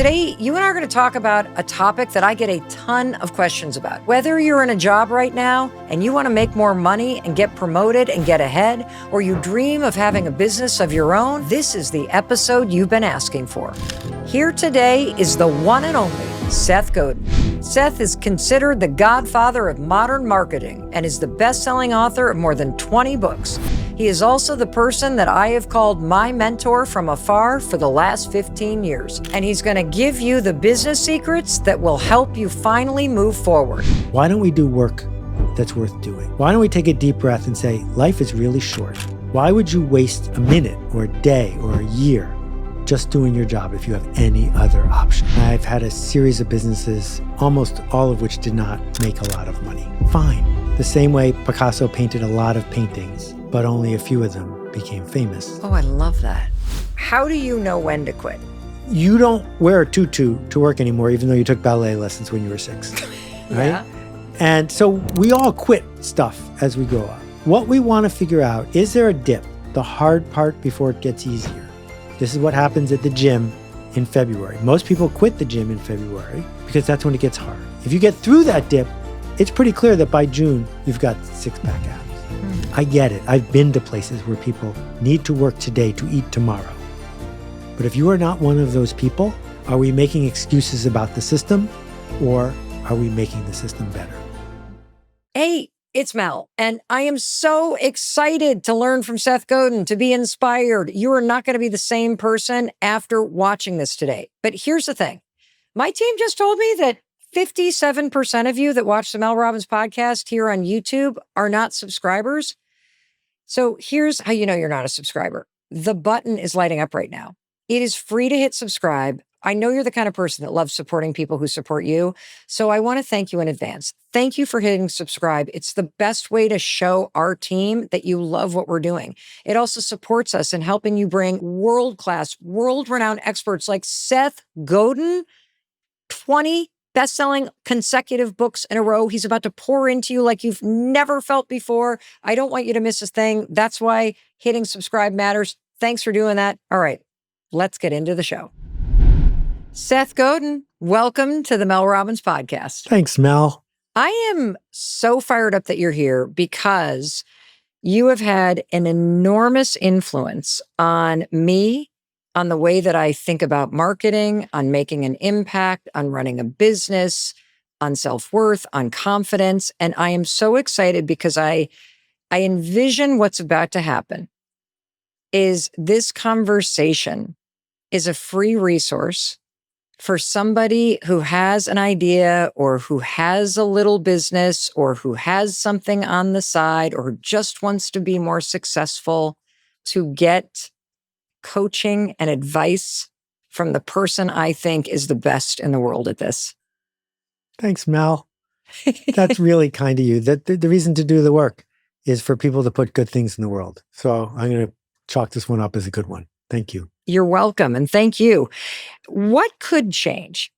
Today, you and I are going to talk about a topic that I get a ton of questions about. Whether you're in a job right now and you want to make more money and get promoted and get ahead, or you dream of having a business of your own, this is the episode you've been asking for. Here today is the one and only Seth Godin. Seth is considered the godfather of modern marketing and is the best-selling author of more than 20 books. He is also the person that I have called my mentor from afar for the last 15 years. And he's going to give you the business secrets that will help you finally move forward. Why don't we do work that's worth doing? Why don't we take a deep breath and say, life is really short. Why would you waste a minute or a day or a year just doing your job if you have any other option? I've had a series of businesses, almost all of which did not make a lot of money. Fine. The same way Picasso painted a lot of paintings, but only a few of them became famous. Oh, I love that. How do you know when to quit? You don't wear a tutu to work anymore, even though you took ballet lessons when you were 6, right? Yeah. And so we all quit stuff as we grow up. What we want to figure out, is there a dip, the hard part before it gets easier? This is what happens at the gym in February. Most people quit the gym in February because that's when it gets hard. If you get through that dip, it's pretty clear that by June, you've got six-pack abs. I get it. I've been to places where people need to work today to eat tomorrow. But if you are not one of those people, are we making excuses about the system, or are we making the system better? Hey, it's Mel, and I am so excited to learn from Seth Godin, to be inspired. You are not going to be the same person after watching this today. But here's the thing. My team just told me that 57% of you that watch the Mel Robbins podcast here on YouTube are not subscribers. So here's how you know you're not a subscriber. The button is lighting up right now. It is free to hit subscribe. I know you're the kind of person that loves supporting people who support you. So I want to thank you in advance. Thank you for hitting subscribe. It's the best way to show our team that you love what we're doing. It also supports us in helping you bring world-class, world-renowned experts like Seth Godin, 20 best-selling consecutive books in a row. He's about to pour into you like you've never felt before. I don't want you to miss a thing. That's why hitting subscribe matters. Thanks for doing that. All right, let's get into the show. Seth Godin, welcome to the Mel Robbins podcast. Thanks, Mel. I am so fired up that you're here because you have had an enormous influence on me, on the way that I think about marketing, on making an impact, on running a business, on self-worth, on confidence. And I am so excited because I envision what's about to happen is this conversation is a free resource for somebody who has an idea or who has a little business or who has something on the side or just wants to be more successful, to get coaching and advice from the person I think is the best in the world at this. Thanks, Mel. That's really kind of you. The reason to do the work is for people to put good things in the world. So I'm going to chalk this one up as a good one. Thank you. You're welcome. And thank you. What could change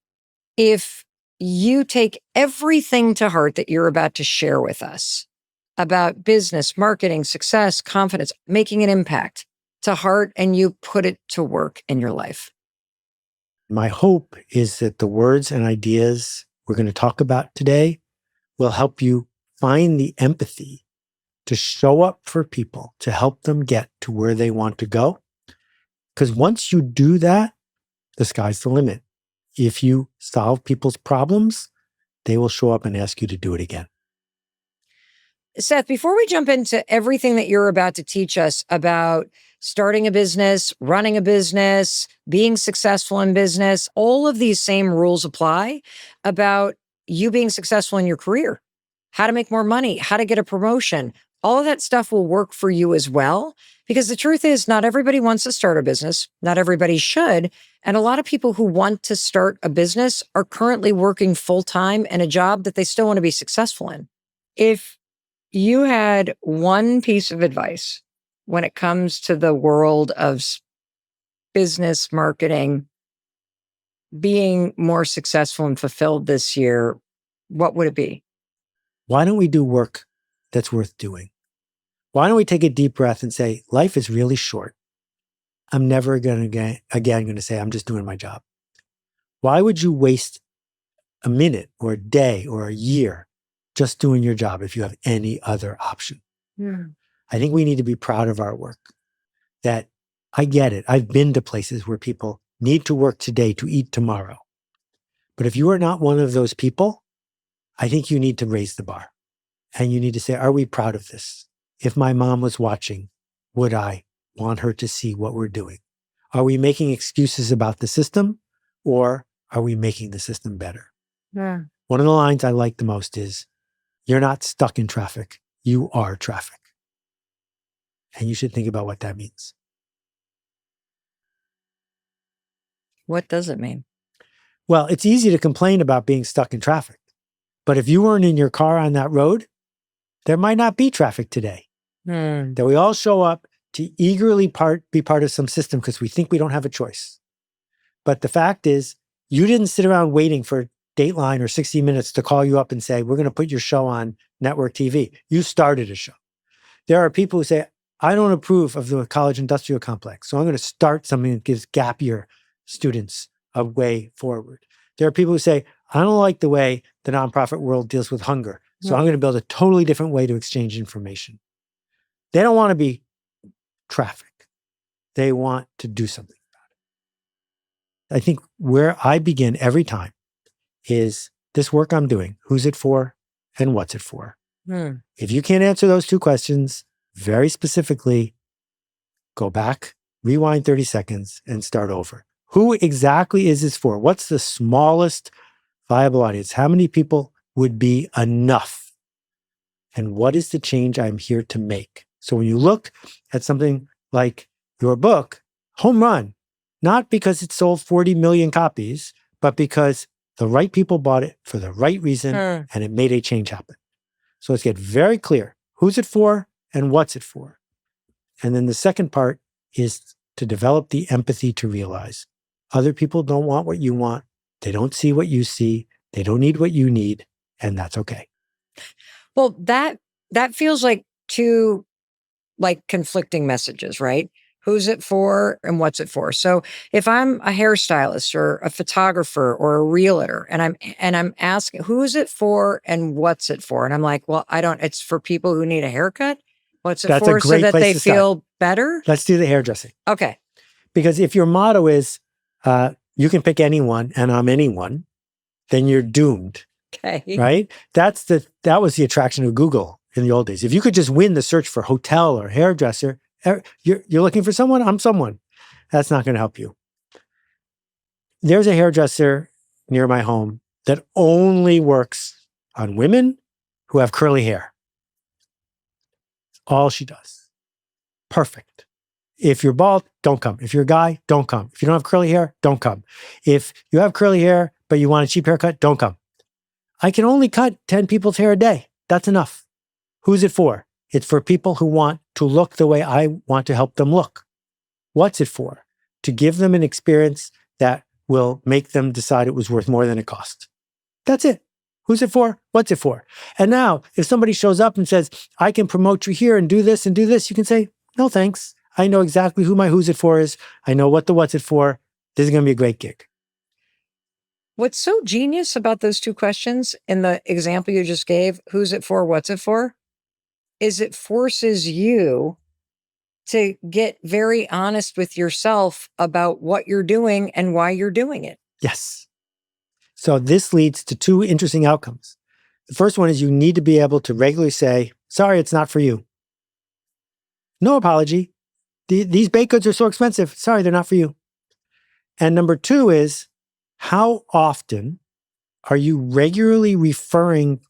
if you take everything to heart that you're about to share with us about business, marketing, success, confidence, making an impact to heart, and you put it to work in your life? My hope is that the words and ideas we're going to talk about today will help you find the empathy to show up for people, to help them get to where they want to go. Because once you do that, the sky's the limit. If you solve people's problems, they will show up and ask you to do it again. Seth, before we jump into everything that you're about to teach us about starting a business, running a business, being successful in business, all of these same rules apply about you being successful in your career, how to make more money, how to get a promotion. All of that stuff will work for you as well. Because the truth is, not everybody wants to start a business. Not everybody should. And a lot of people who want to start a business are currently working full-time in a job that they still want to be successful in. If you had one piece of advice when it comes to the world of business marketing, being more successful and fulfilled this year, what would it be? Why don't we do work that's worth doing? Why don't we take a deep breath and say, life is really short. I'm never going to say, I'm just doing my job. Why would you waste a minute or a day or a year just doing your job if you have any other option? I think we need to be proud of our work. That I get it. I've been to places where people need to work today to eat tomorrow. But if you are not one of those people, I think you need to raise the bar. And you need to say, are we proud of this? If my mom was watching, would I want her to see what we're doing? Are we making excuses about the system, or are we making the system better? One of the lines I like the most is, you're not stuck in traffic. You are traffic. And you should think about what that means. What does it mean? Well, it's easy to complain about being stuck in traffic. But if you weren't in your car on that road, there might not be traffic today. That we all show up to eagerly be part of some system because we think we don't have a choice. But the fact is, you didn't sit around waiting for Dateline or 60 Minutes to call you up and say, we're going to put your show on network TV. You started a show. There are people who say, I don't approve of the college industrial complex, so I'm going to start something that gives gap year students a way forward. There are people who say, I don't like the way the nonprofit world deals with hunger, so I'm going to build a totally different way to exchange information. They don't want to be traffic. They want to do something about it. I think where I begin every time is this work I'm doing, who's it for and what's it for? If you can't answer those two questions very specifically, go back, rewind 30 seconds and start over. Who exactly is this for? What's the smallest viable audience? How many people would be enough? And what is the change I'm here to make? So when you look at something like your book, home run, not because it sold 40 million copies, but because the right people bought it for the right reason and it made a change happen. So let's get very clear. Who's it for and what's it for? And then the second part is to develop the empathy to realize other people don't want what you want. They don't see what you see. They don't need what you need. And that's okay. Well, that feels like two conflicting messages, right? Who's it for and what's it for? So if I'm a hairstylist or a photographer or a realtor and I'm asking who is it for and what's it for? And I'm like, well, it's for people who need a haircut. What's it That's for? a great so that place they to start. feel better? Let's do the hairdressing. Okay. Because if your motto is, you can pick anyone and I'm anyone, then you're doomed. Okay. Right? That was the attraction of Google in the old days. If you could just win the search for hotel or hairdresser, you're looking for someone, I'm someone. That's not going to help you. There's a hairdresser near my home that only works on women who have curly hair. All she does. Perfect. If you're bald, don't come. If you're a guy, don't come. If you don't have curly hair, don't come. If you have curly hair, but you want a cheap haircut, don't come. I can only cut 10 people's hair a day. That's enough. Who's it for? It's for people who want to look the way I want to help them look. What's it for? To give them an experience that will make them decide it was worth more than it cost. That's it. Who's it for? What's it for? And now, if somebody shows up and says, I can promote you here and do this, you can say, no, thanks. I know exactly who my who's it for is. I know what the what's it for. This is going to be a great gig. What's so genius about those two questions in the example you just gave, who's it for, what's it for, is it forces you to get very honest with yourself about what you're doing and why you're doing it. Yes. So this leads to two interesting outcomes. The first one is you need to be able to regularly say, sorry, it's not for you. No apology. These baked goods are so expensive. Sorry, they're not for you. And number two is, how often are you regularly referring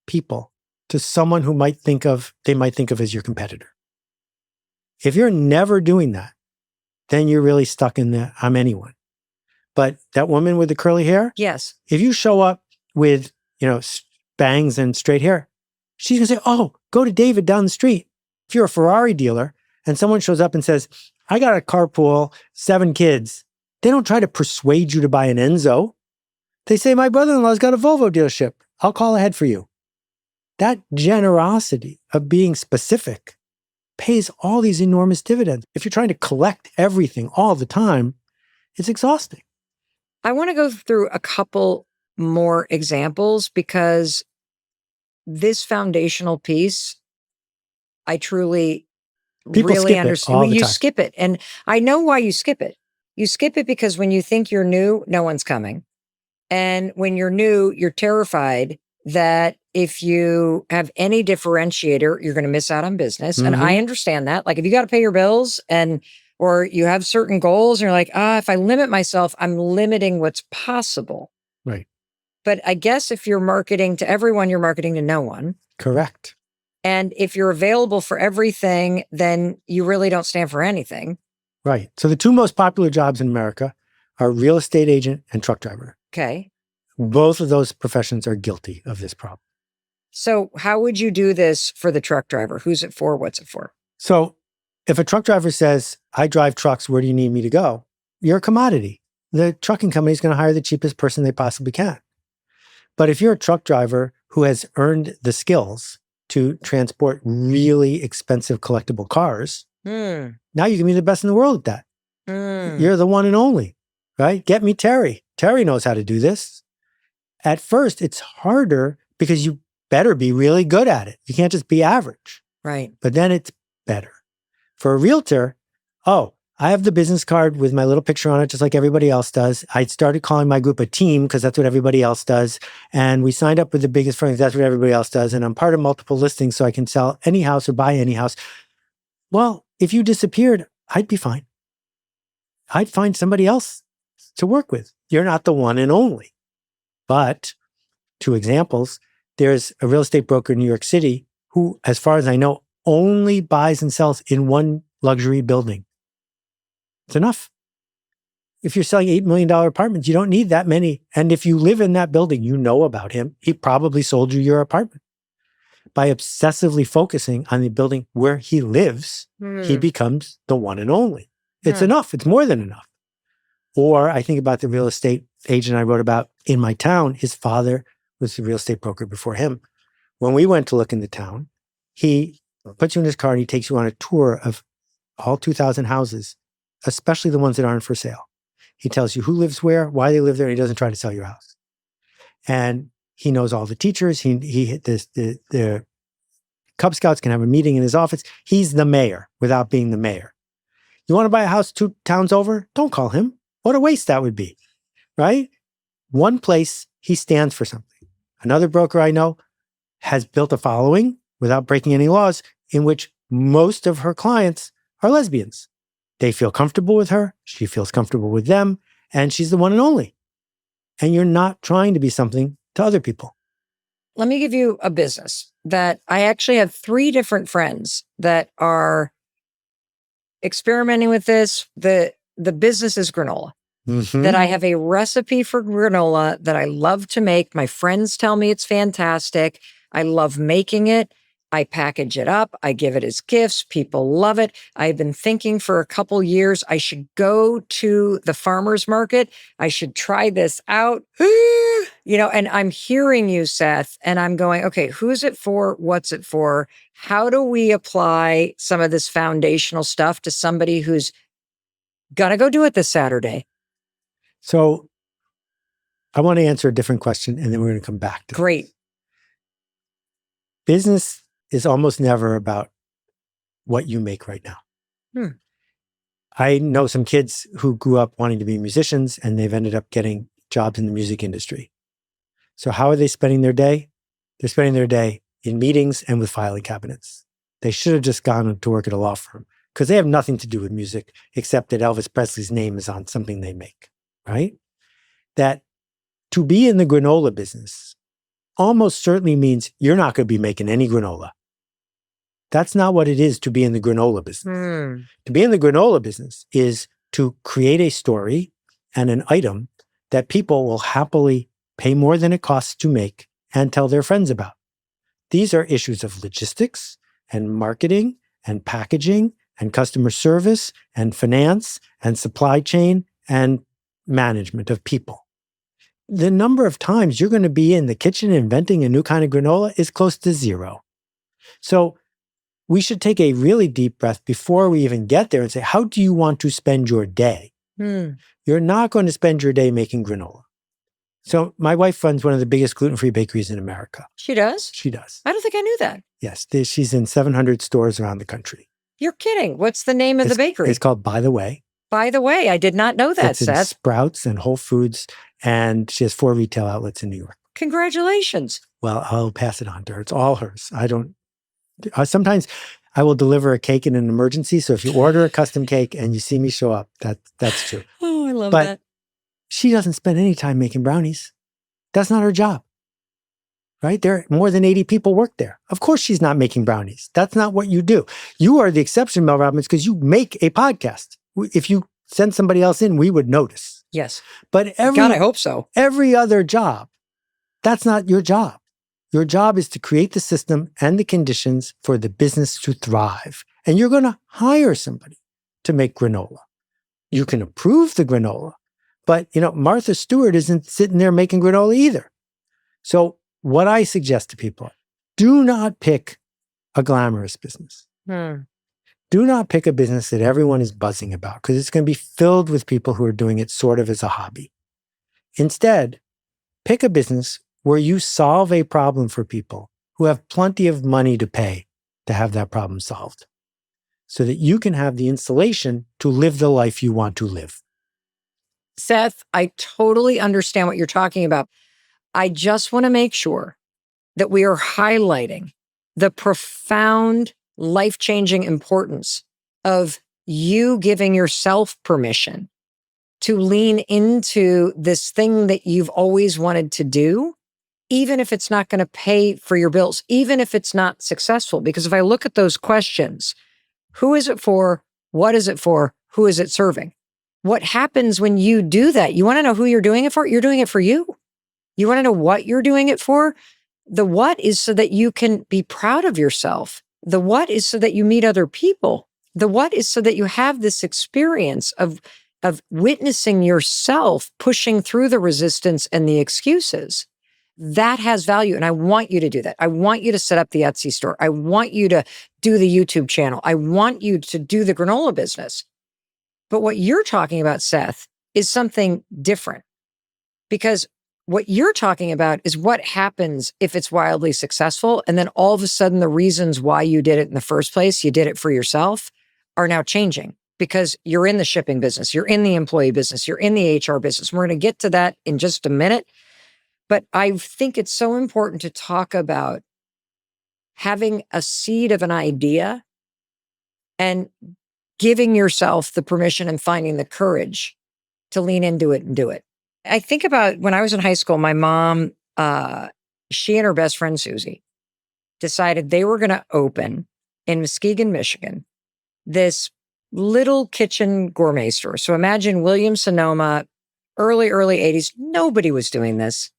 people to someone who they might think of as your competitor? If you're never doing that, then you're really stuck in the I'm anyone. But that woman with the curly hair? Yes. If you show up with, bangs and straight hair, she's going to say, oh, go to David down the street. If you're a Ferrari dealer and someone shows up and says, I got a carpool, 7 kids, they don't try to persuade you to buy an Enzo. They say, my brother-in-law's got a Volvo dealership. I'll call ahead for you. That generosity of being specific pays all these enormous dividends. If you're trying to collect everything all the time, it's exhausting. I want to go through a couple more examples because this foundational piece, I truly People really skip it understand. all Well, the you time. skip it. And I know why you skip it. You skip it because when you think you're new, no one's coming. And when you're new, you're terrified that if you have any differentiator, you're going to miss out on business. And I Mhm. understand that. Like if you got to pay your bills or you have certain goals and you're like, if I limit myself, I'm limiting what's possible. Right. But I guess if you're marketing to everyone, you're marketing to no one. Correct. And if you're available for everything, then you really don't stand for anything. Right. So the two most popular jobs in America are real estate agent and truck driver. Okay. Both of those professions are guilty of this problem. So how would you do this for the truck driver? Who's it for? What's it for? So if a truck driver says, I drive trucks, where do you need me to go? You're a commodity. The trucking company is going to hire the cheapest person they possibly can. But if you're a truck driver who has earned the skills to transport really expensive collectible cars, now you can be the best in the world at that. You're the one and only, right? Get me Terry. Terry knows how to do this. At first, it's harder because you better be really good at it. You can't just be average. Right. But then it's better. For a realtor, I have the business card with my little picture on it, just like everybody else does. I started calling my group a team because that's what everybody else does. And we signed up with the biggest firms. That's what everybody else does. And I'm part of multiple listings, so I can sell any house or buy any house. Well, if you disappeared, I'd be fine. I'd find somebody else to work with. You're not the one and only. But 2 examples, there's a real estate broker in New York City who, as far as I know, only buys and sells in one luxury building. It's enough. If you're selling $8 million apartments, you don't need that many. And if you live in that building, you know about him. He probably sold you your apartment. By obsessively focusing on the building where he lives, he becomes the one and only. It's enough. It's more than enough. Or I think about the real estate agent I wrote about in my town. His father was the real estate broker before him. When we went to look in the town, he puts you in his car and he takes you on a tour of all 2,000 houses, especially the ones that aren't for sale. He tells you who lives where, why they live there, and he doesn't try to sell your house. And he knows all the teachers. The Cub Scouts can have a meeting in his office. He's the mayor without being the mayor. You want to buy a house 2 towns over? Don't call him. What a waste that would be, right? One place, he stands for something. Another broker I know has built a following without breaking any laws in which most of her clients are lesbians. They feel comfortable with her. She feels comfortable with them. And she's the one and only. And you're not trying to be something to other people. Let me give you a business that I actually have 3 different friends that are experimenting with this. The business is granola. That I have a recipe for granola that I love to make. My friends tell me it's fantastic. I love making it. I package it up. I give it as gifts. People love it. I've been thinking for a couple years, I should go to the farmer's market. I should try this out. And I'm hearing you, Seth, and I'm going, okay, who's it for? What's it for? How do we apply some of this foundational stuff to somebody who's going to go do it this Saturday? So I want to answer a different question, and then we're going to come back to Great. this. Business is almost never about what you make right now. I know some kids who grew up wanting to be musicians, and they've ended up getting jobs in the music industry. So how are they spending their day? They're spending their day in meetings and with filing cabinets. They should have just gone to work at a law firm because they have nothing to do with music except that Elvis Presley's name is on something they make. Right? That to be in the granola business almost certainly means you're not going to be making any granola. That's not what it is to be in the granola business. To be in the granola business is to create a story and an item that people will happily pay more than it costs to make and tell their friends about. These are issues of logistics and marketing and packaging and customer service and finance and supply chain and management of people. The number of times you're going to be in the kitchen inventing a new kind of granola is close to 0. So we should take a really deep breath before we even get there and say, how do you want to spend your day? Hmm. You're not going to spend your day making granola. So my wife runs one of the biggest gluten-free bakeries in America. She does? She does. I don't think I knew that. Yes. She's in 700 stores around the country. You're kidding. What's the name of the bakery? It's called By the Way. By the Way, I did not know that, It's in Seth. Sprouts and Whole Foods, and she has 4 retail outlets in New York. Congratulations. Well, I'll pass it on to her. It's all hers. I don't. Sometimes I will deliver a cake in an emergency. So if you order a custom cake and you see me show up, that's true. Oh, I love But that. she doesn't spend any time making brownies. That's not her job. Right? There are more than 80 people work there. Of course she's not making brownies. That's not what you do. You are the exception, Mel Robbins, because you make a podcast. If you send somebody else in, we would notice. Yes. But God, I hope so. Every other job, that's not your job. Your job is to create the system and the conditions for the business to thrive. And you're going to hire somebody to make granola. You can approve the granola, but Martha Stewart isn't sitting there making granola either. So what I suggest to people, do not pick a glamorous business. Do not pick a business that everyone is buzzing about, because it's going to be filled with people who are doing it sort of as a hobby. Instead, pick a business where you solve a problem for people who have plenty of money to pay to have that problem solved, so that you can have the insulation to live the life you want to live. Seth, I totally understand what you're talking about. I just want to make sure that we are highlighting the profound, life-changing importance of you giving yourself permission to lean into this thing that you've always wanted to do, even if it's not going to pay for your bills, even if it's not successful. Because if I look at those questions, who is it for? What is it for? Who is it serving? What happens when you do that? You want to know who you're doing it for? You're doing it for you. You want to know what you're doing it for? The what is so that you can be proud of yourself. The what is so that you meet other people. The what is so that you have this experience of witnessing yourself pushing through the resistance and the excuses. That has value. And I want you to do that. I want you to set up the Etsy store. I want you to do the YouTube channel. I want you to do the granola business. But what you're talking about, Seth, is something different, because what you're talking about is what happens if it's wildly successful. And then all of a sudden, the reasons why you did it in the first place, you did it for yourself, are now changing because you're in the shipping business, you're in the employee business, you're in the HR business. We're going to get to that in just a minute. But I think it's so important to talk about having a seed of an idea and giving yourself the permission and finding the courage to lean into it and do it. I think about when I was in high school, my mom, she and her best friend, Susie, decided they were going to open in Muskegon, Michigan, this little kitchen gourmet store. So imagine Williams-Sonoma, early 80s. Nobody was doing this.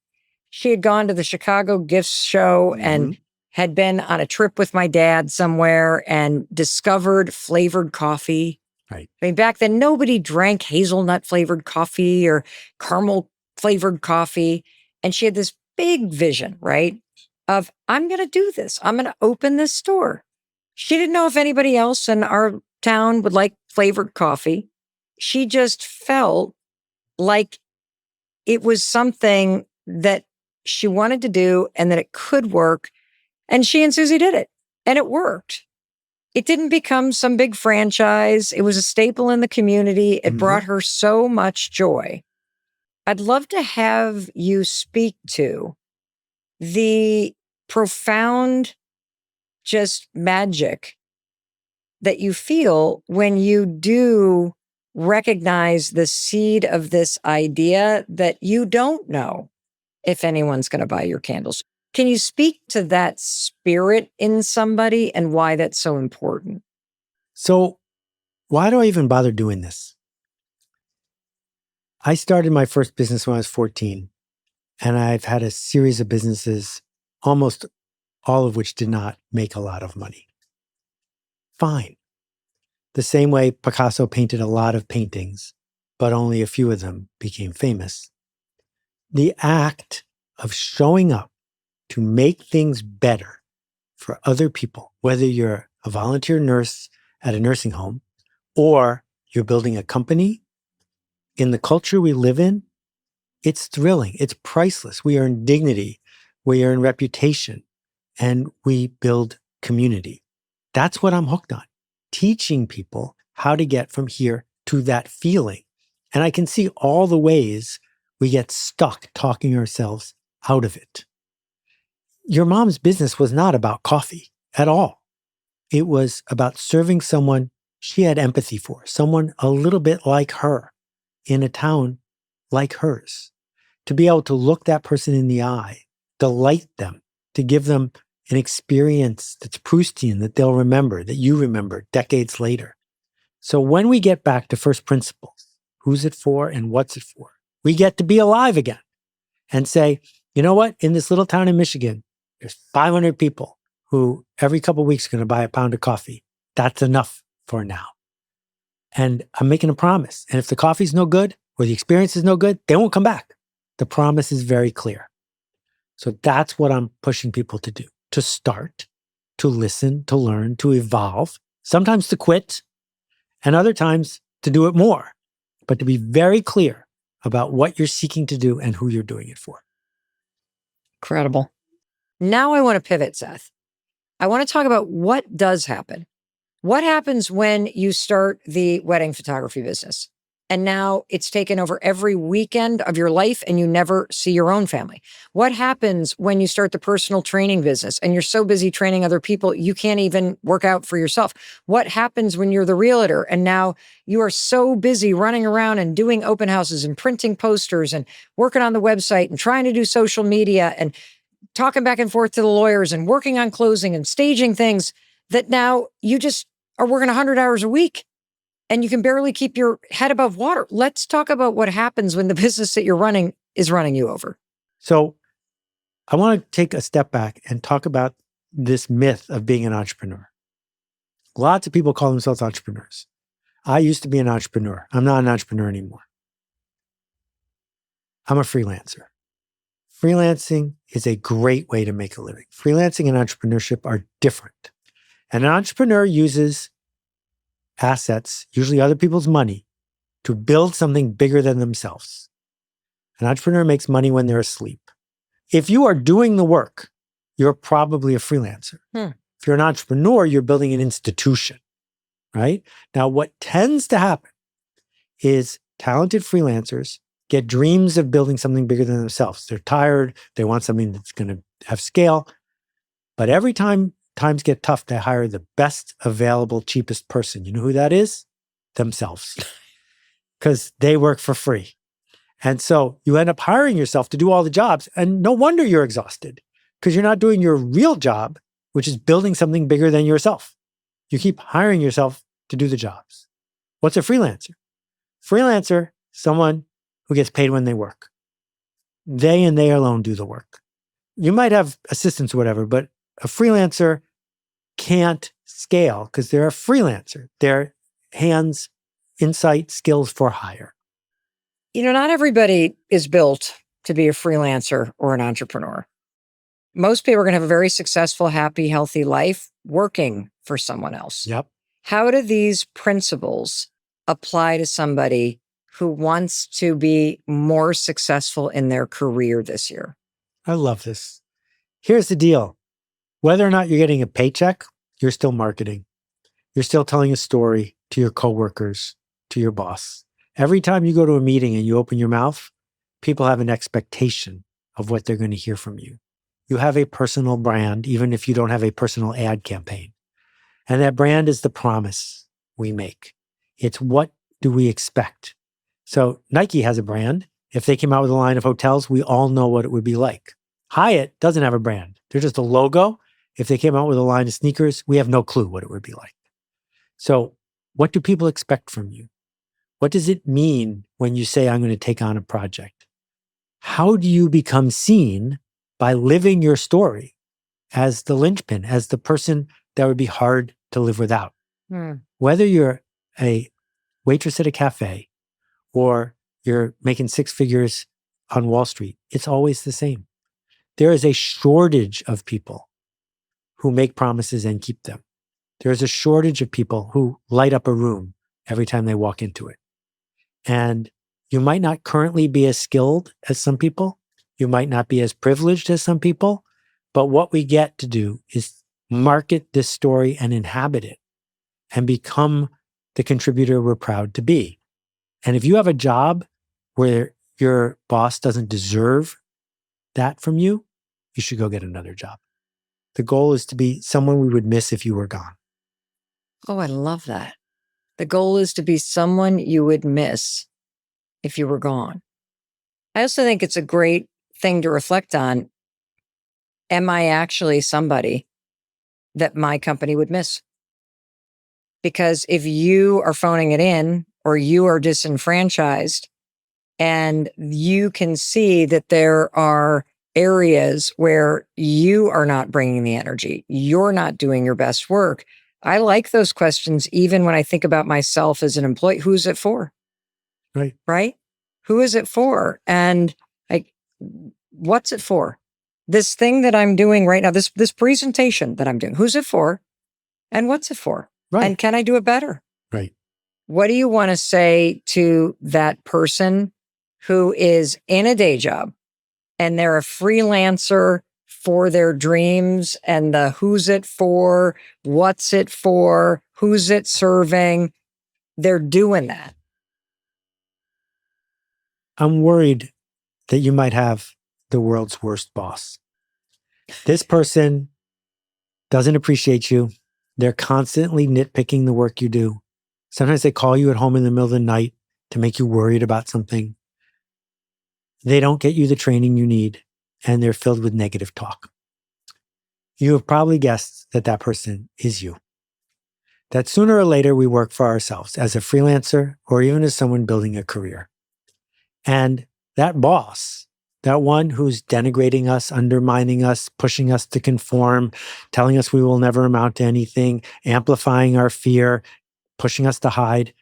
She had gone to the Chicago Gifts Show and had been on a trip with my dad somewhere and discovered flavored coffee. Right. I mean, back then, nobody drank hazelnut flavored coffee or caramel flavored coffee. And she had this big vision, right, of I'm going to do this. I'm going to open this store. She didn't know if anybody else in our town would like flavored coffee. She just felt like it was something that she wanted to do and that it could work. And she and Susie did it, and it worked. It didn't become some big franchise. It was a staple in the community. It brought her so much joy. I'd love to have you speak to the profound just magic that you feel when you do recognize the seed of this idea that you don't know if anyone's going to buy your candles. Can you speak to that spirit in somebody and why that's so important? So why do I even bother doing this? I started my first business when I was 14, and I've had a series of businesses, almost all of which did not make a lot of money. Fine. The same way Picasso painted a lot of paintings, but only a few of them became famous. The act of showing up to make things better for other people, whether you're a volunteer nurse at a nursing home, or you're building a company, in the culture we live in, it's thrilling. It's priceless. We earn dignity. We earn reputation. And we build community. That's what I'm hooked on. Teaching people how to get from here to that feeling. And I can see all the ways we get stuck talking ourselves out of it. Your mom's business was not about coffee at all. It was about serving someone she had empathy for, someone a little bit like her in a town like hers. To be able to look that person in the eye, delight them, to give them an experience that's Proustian, that they'll remember, that you remember decades later. So when we get back to first principles, who's it for and what's it for, we get to be alive again and say, you know what? In this little town in Michigan, there's 500 people who every couple of weeks are going to buy a pound of coffee. That's enough for now. And I'm making a promise. And if the coffee's no good or the experience is no good, they won't come back. The promise is very clear. So that's what I'm pushing people to do, to start, to listen, to learn, to evolve, sometimes to quit, and other times to do it more, but to be very clear about what you're seeking to do and who you're doing it for. Incredible. Now I want to pivot, Seth. I want to talk about what does happen. What happens when you start the wedding photography business and now it's taken over every weekend of your life and you never see your own family? What happens when you start the personal training business and you're so busy training other people, you can't even work out for yourself? What happens when you're the realtor and now you are so busy running around and doing open houses and printing posters and working on the website and trying to do social media and talking back and forth to the lawyers and working on closing and staging things that now you just are working 100 hours a week and you can barely keep your head above water? Let's talk about what happens when the business that you're running is running you over. So I want to take a step back and talk about this myth of being an entrepreneur. Lots of people call themselves entrepreneurs. I used to be an entrepreneur. I'm not an entrepreneur anymore. I'm a freelancer. Freelancing is a great way to make a living. Freelancing and entrepreneurship are different. And an entrepreneur uses assets, usually other people's money, to build something bigger than themselves. An entrepreneur makes money when they're asleep. If you are doing the work, you're probably a freelancer. If you're an entrepreneur, you're building an institution, right? Now, what tends to happen is talented freelancers get dreams of building something bigger than themselves. They're tired. They want something that's going to have scale. But every time times get tough, they hire the best available, cheapest person. You know who that is? Themselves. Because they work for free. And so you end up hiring yourself to do all the jobs. And no wonder you're exhausted, because you're not doing your real job, which is building something bigger than yourself. You keep hiring yourself to do the jobs. What's a freelancer? Freelancer, someone who gets paid when they work. They and they alone do the work. You might have assistants or whatever, but a freelancer can't scale because they're a freelancer. They're hands, insight, skills for hire. You know, not everybody is built to be a freelancer or an entrepreneur. Most people are going to have a very successful, happy, healthy life working for someone else. Yep. How do these principles apply to somebody who wants to be more successful in their career this year? I love this. Here's the deal. Whether or not you're getting a paycheck, you're still marketing. You're still telling a story to your coworkers, to your boss. Every time you go to a meeting and you open your mouth, people have an expectation of what they're going to hear from you. You have a personal brand, even if you don't have a personal ad campaign. And that brand is the promise we make. It's what do we expect? So Nike has a brand. If they came out with a line of hotels, we all know what it would be like. Hyatt doesn't have a brand. They're just a logo. If they came out with a line of sneakers, we have no clue what it would be like. So what do people expect from you? What does it mean when you say, I'm going to take on a project? How do you become seen by living your story as the linchpin, as the person that would be hard to live without? Whether you're a waitress at a cafe or you're making six figures on Wall Street, it's always the same. There is a shortage of people who make promises and keep them. There is a shortage of people who light up a room every time they walk into it. And You might not currently be as skilled as some people. You might not be as privileged as some people. But what we get to do is market this story and inhabit it and become the contributor we're proud to be. And if you have a job where your boss doesn't deserve that from you, you should go get another job. The goal is to be someone we would miss if you were gone. Oh, I love that. The goal is to be someone you would miss if you were gone. I also think it's a great thing to reflect on. Am I actually somebody that my company would miss? Because if you are phoning it in or you are disenfranchised and you can see that there are areas where you are not bringing the energy, you're not doing your best work. I like those questions even when I think about myself as an employee. Who's it for? Right. Right? Who is it for? And like, what's it for? This thing that I'm doing right now, this presentation that I'm doing, who's it for? And what's it for? Right. And can I do it better? Right. What do you want to say to that person who is in a day job and they're a freelancer for their dreams and the who's it for, what's it for, who's it serving? They're doing that. I'm worried that you might have the world's worst boss. This person doesn't appreciate you. They're constantly nitpicking the work you do. Sometimes they call you at home in the middle of the night to make you worried about something. They don't get you the training you need, and they're filled with negative talk. You have probably guessed that that person is you. That sooner or later we work for ourselves as a freelancer or even as someone building a career. And that boss, that one who's denigrating us, undermining us, pushing us to conform, telling us we will never amount to anything, amplifying our fear, pushing us to hide.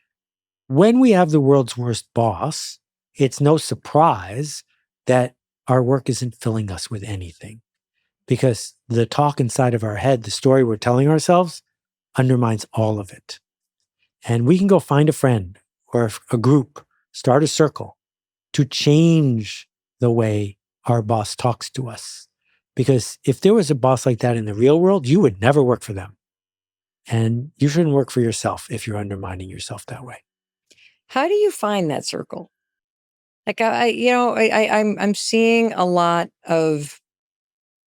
When we have the world's worst boss, it's no surprise that our work isn't filling us with anything, because the talk inside of our head, the story we're telling ourselves, undermines all of it. And we can go find a friend or a group, start a circle to change the way our boss talks to us. Because if there was a boss like that in the real world, you would never work for them. And you shouldn't work for yourself if you're undermining yourself that way. How do you find that circle? Like I'm seeing a lot of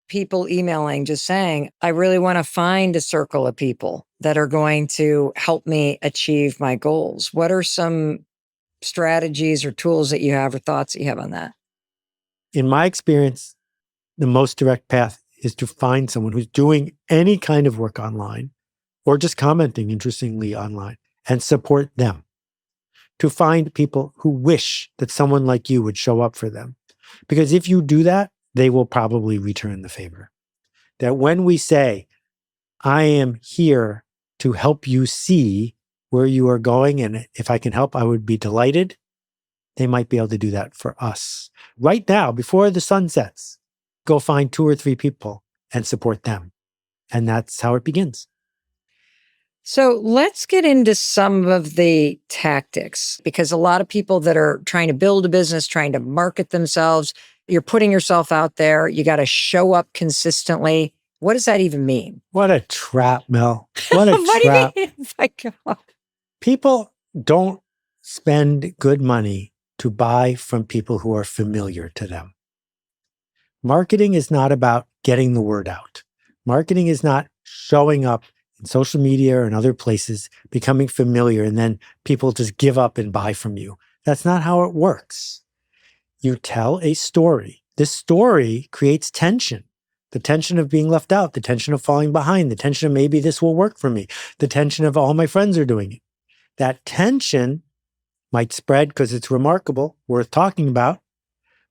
people emailing just saying, I really want to find a circle of people that are going to help me achieve my goals. What are some strategies or tools that you have or thoughts that you have on that? In my experience, the most direct path is to find someone who's doing any kind of work online or just commenting interestingly online and support them. To find people who wish that someone like you would show up for them. Because if you do that, they will probably return the favor. That when we say, I am here to help you see where you are going, and if I can help, I would be delighted, they might be able to do that for us. Right now, before the sun sets, go find 2 or 3 people and support them. And that's how it begins. So let's get into some of the tactics, because a lot of people that are trying to build a business, trying to market themselves, you're putting yourself out there. You got to show up consistently. What does that even mean? What a trap, Mel. What a What trap. do you mean? My God. People don't spend good money to buy from people who are familiar to them. Marketing is not about getting the word out. Marketing is not showing up in social media or in other places, becoming familiar, and then people just give up and buy from you. That's not how it works. You tell a story. This story creates tension. The tension of being left out, the tension of falling behind, the tension of maybe this will work for me, the tension of all my friends are doing it. That tension might spread because it's remarkable, worth talking about.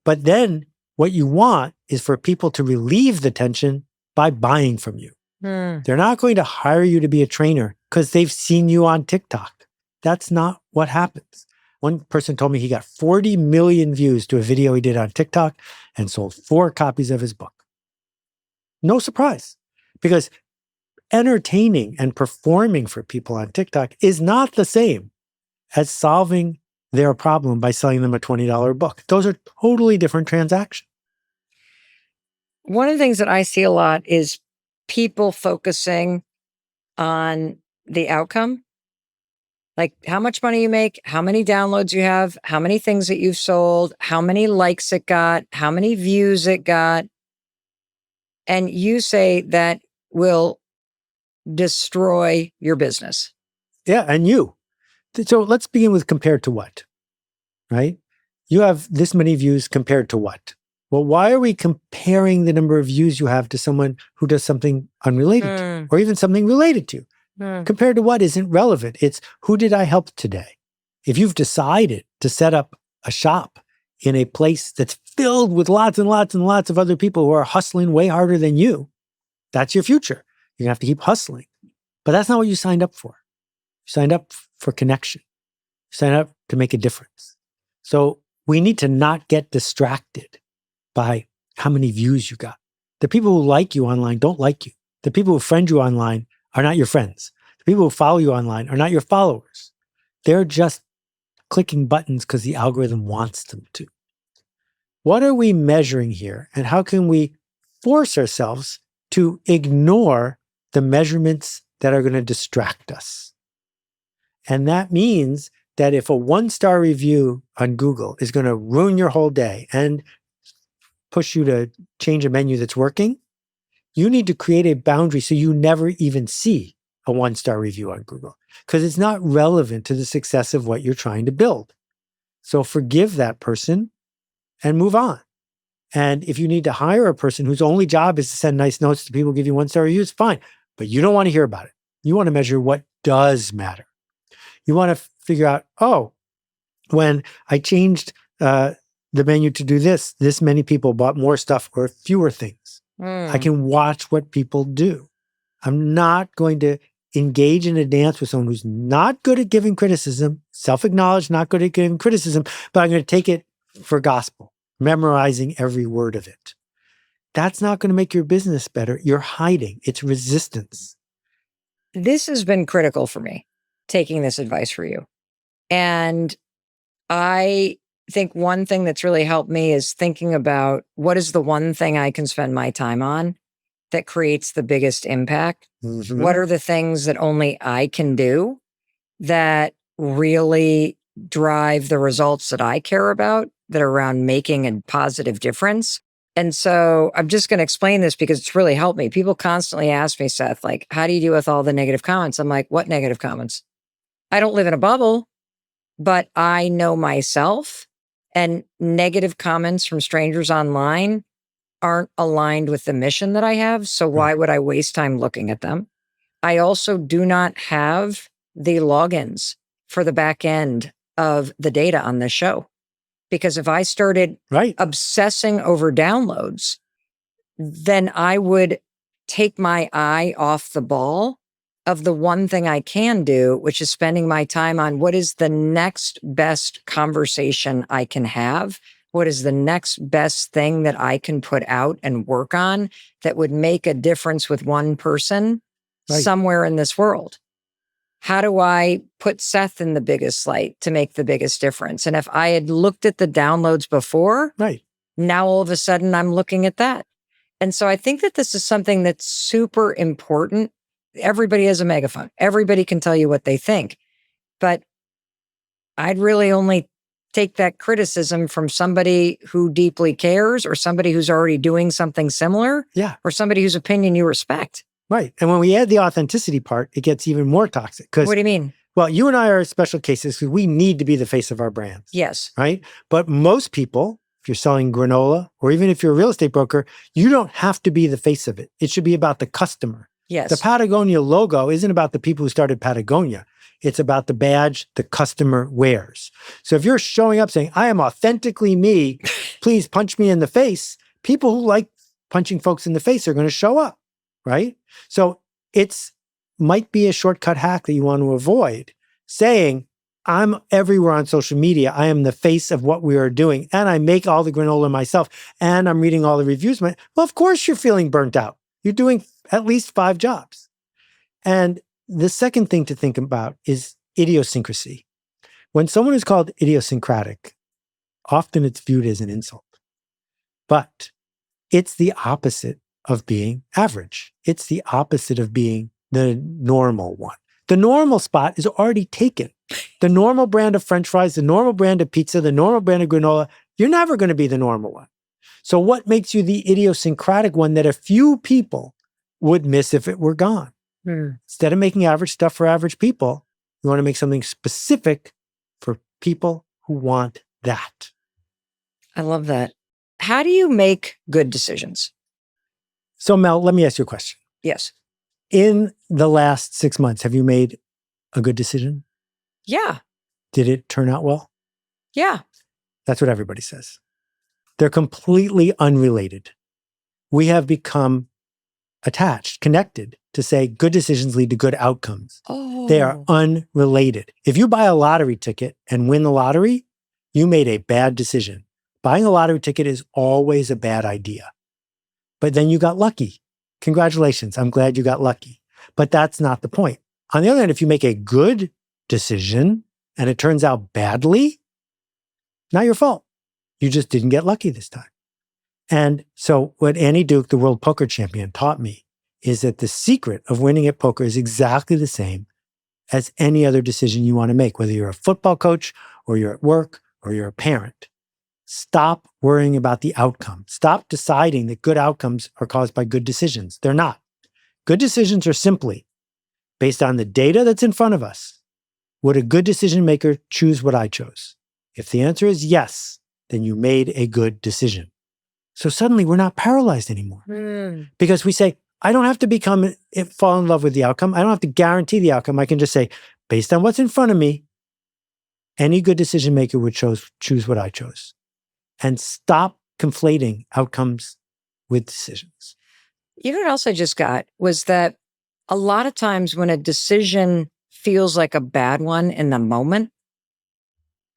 But then what you want is for people to relieve the tension by buying from you. They're not going to hire you to be a trainer because they've seen you on TikTok. That's not what happens. One person told me he got 40 million views to a video he did on TikTok and sold 4 copies of his book. No surprise, because entertaining and performing for people on TikTok is not the same as solving their problem by selling them a $20 book. Those are totally different transactions. One of the things that I see a lot is people focusing on the outcome, like how much money you make, how many downloads you have, how many things that you've sold, how many likes it got, how many views it got. And you say that will destroy your business. Yeah, and you. So let's begin with compared to what, right? You have this many views compared to what? Well, why are we comparing the number of views you have to someone who does something unrelated to you, or even something related to you? Compared to what isn't relevant. It's who did I help today? If you've decided to set up a shop in a place that's filled with lots and lots and lots of other people who are hustling way harder than you, that's your future. You're gonna have to keep hustling. But that's not what you signed up for. You signed up for connection. You signed up to make a difference. So we need to not get distracted by how many views you got. The people who like you online don't like you. The people who friend you online are not your friends. The people who follow you online are not your followers. They're just clicking buttons because the algorithm wants them to. What are we measuring here? And how can we force ourselves to ignore the measurements that are going to distract us? And that means that if a 1-star review on Google is going to ruin your whole day and push you to change a menu that's working, you need to create a boundary so you never even see a 1-star review on Google because it's not relevant to the success of what you're trying to build. So forgive that person and move on. And if you need to hire a person whose only job is to send nice notes to people who give you 1-star reviews, fine. But you don't want to hear about it. You want to measure what does matter. You want to figure out, oh, when I changed the menu to do this many people bought more stuff or fewer things. I can watch what people do. I'm not going to engage in a dance with someone who's not good at giving criticism, self-acknowledged, not good at giving criticism, but I'm going to take it for gospel, memorizing every word of it. That's not going to make your business better. You're hiding. It's resistance. This has been critical for me, taking this advice for you. And I think one thing that's really helped me is thinking about what is the one thing I can spend my time on that creates the biggest impact? Mm-hmm. What are the things that only I can do that really drive the results that I care about, that are around making a positive difference? And so I'm just going to explain this because it's really helped me. People constantly ask me, Seth, like, how do you deal with all the negative comments? I'm like, what negative comments? I don't live in a bubble, but I know myself, and negative comments from strangers online aren't aligned with the mission that I have. So why would I waste time looking at them? I also do not have the logins for the back end of the data on this show. Because if I started obsessing over downloads, then I would take my eye off the ball of the one thing I can do, which is spending my time on what is the next best conversation I can have. What is the next best thing that I can put out and work on that would make a difference with one person somewhere in this world? How do I put Seth in the biggest light to make the biggest difference? And if I had looked at the downloads before, now all of a sudden I'm looking at that. And so I think that this is something that's super important. Everybody has a megaphone. Everybody can tell you what they think. But I'd really only take that criticism from somebody who deeply cares, or somebody who's already doing something similar, or somebody whose opinion you respect. Right. And when we add the authenticity part, it gets even more toxic. What do you mean? Well, you and I are special cases because we need to be the face of our brands. Yes. Right. But most people, if you're selling granola, or even if you're a real estate broker, you don't have to be the face of it. It should be about the customer. Yes. The Patagonia logo isn't about the people who started Patagonia. It's about the badge the customer wears. So if you're showing up saying, I am authentically me, please punch me in the face, people who like punching folks in the face are going to show up, right? So it's might be a shortcut hack that you want to avoid, saying, I'm everywhere on social media. I am the face of what we are doing, and I make all the granola myself, and I'm reading all the reviews. Well, of course you're feeling burnt out. You're doing at least 5 jobs. And the second thing to think about is idiosyncrasy. When someone is called idiosyncratic, often it's viewed as an insult. But it's the opposite of being average. It's the opposite of being the normal one. The normal spot is already taken. The normal brand of French fries, the normal brand of pizza, the normal brand of granola, you're never going to be the normal one. So what makes you the idiosyncratic one that a few people would miss if it were gone? Instead of making average stuff for average people, you want to make something specific for people who want that. I love that. How do you make good decisions? So Mel, let me ask you a question. Yes. In the last 6 months, have you made a good decision? Yeah. Did it turn out well? Yeah. That's what everybody says. They're completely unrelated. We have become attached, connected to say good decisions lead to good outcomes. Oh. They are unrelated. If you buy a lottery ticket and win the lottery, you made a bad decision. Buying a lottery ticket is always a bad idea. But then you got lucky. Congratulations. I'm glad you got lucky. But that's not the point. On the other hand, if you make a good decision and it turns out badly, not your fault. You just didn't get lucky this time. And so what Annie Duke, the world poker champion, taught me is that the secret of winning at poker is exactly the same as any other decision you want to make, whether you're a football coach or you're at work or you're a parent. Stop worrying about the outcome. Stop deciding that good outcomes are caused by good decisions. They're not. Good decisions are simply based on the data that's in front of us. Would a good decision maker choose what I chose? If the answer is yes, then you made a good decision. So suddenly we're not paralyzed anymore because we say, I don't have to fall in love with the outcome. I don't have to guarantee the outcome. I can just say, based on what's in front of me, any good decision maker would choose what I chose. And stop conflating outcomes with decisions. You know what else I just got was that a lot of times when a decision feels like a bad one in the moment,